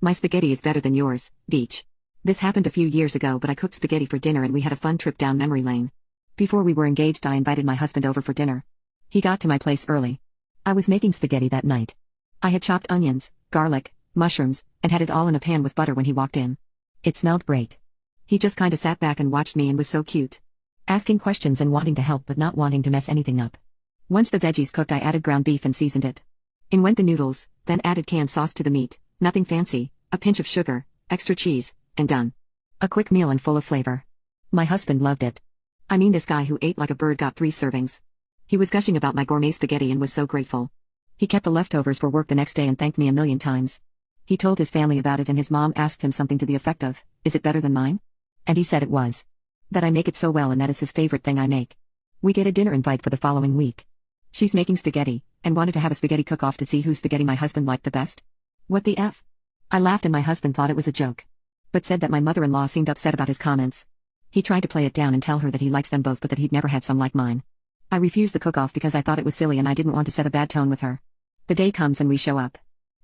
My spaghetti is better than yours, Beach. This happened a few years ago, but I cooked spaghetti for dinner and we had a fun trip down memory lane. Before we were engaged, I invited my husband over for dinner. He got to my place early. I was making spaghetti that night. I had chopped onions, garlic, mushrooms, and had it all in a pan with butter when he walked in. It smelled great. He just kinda sat back and watched me and was so cute. Asking questions and wanting to help but not wanting to mess anything up. Once the veggies cooked, I added ground beef and seasoned it. In went the noodles, then added canned sauce to the meat, nothing fancy, a pinch of sugar, extra cheese, and done. A quick meal and full of flavor. My husband loved it. I mean, this guy who ate like a bird got 3 servings. He was gushing about my gourmet spaghetti and was so grateful. He kept the leftovers for work the next day and thanked me a million times. He told his family about it and his mom asked him something to the effect of, "Is it better than mine?" And he said it was. That I make it so well and that is his favorite thing I make. We get a dinner invite for the following week. She's making spaghetti, and wanted to have a spaghetti cook-off to see whose spaghetti my husband liked the best. What the F? I laughed and my husband thought it was a joke. But said that my mother-in-law seemed upset about his comments. He tried to play it down and tell her that he likes them both but that he'd never had some like mine. I refused the cook-off because I thought it was silly and I didn't want to set a bad tone with her. The day comes and we show up.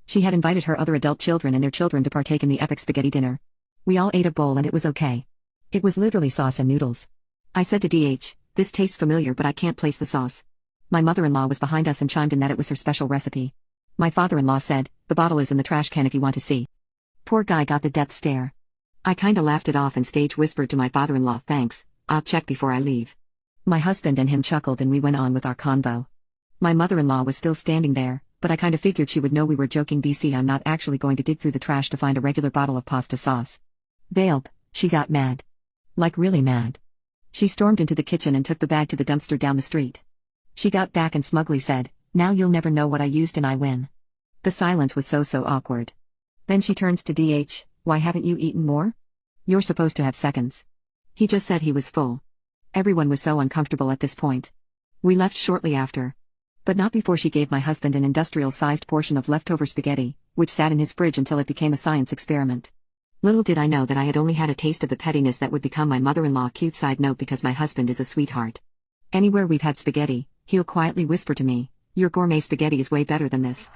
She had invited her other adult children and their children to partake in the epic spaghetti dinner. We all ate a bowl and it was okay. It was literally sauce and noodles. I said to DH, "This tastes familiar but I can't place the sauce." My mother-in-law was behind us and chimed in that it was her special recipe. My father-in-law said, "The bottle is in the trash can if you want to see." Poor guy got the death stare. I kinda laughed it off and stage whispered to my father-in-law, "Thanks, I'll check before I leave." My husband and him chuckled and we went on with our convo. My mother-in-law was still standing there, but I kinda figured she would know we were joking. I'm not actually going to dig through the trash to find a regular bottle of pasta sauce. Babe, she got mad. Like really mad. She stormed into the kitchen and took the bag to the dumpster down the street. She got back and smugly said, "Now you'll never know what I used and I win." The silence was so awkward. Then she turns to DH, "Why haven't you eaten more? You're supposed to have seconds." He just said he was full. Everyone was so uncomfortable at this point. We left shortly after. But not before she gave my husband an industrial-sized portion of leftover spaghetti, which sat in his fridge until it became a science experiment. Little did I know that I had only had a taste of the pettiness that would become my mother-in-law. Cute side note, because my husband is a sweetheart. Anywhere we've had spaghetti, he'll quietly whisper to me, "Your gourmet spaghetti is way better than this."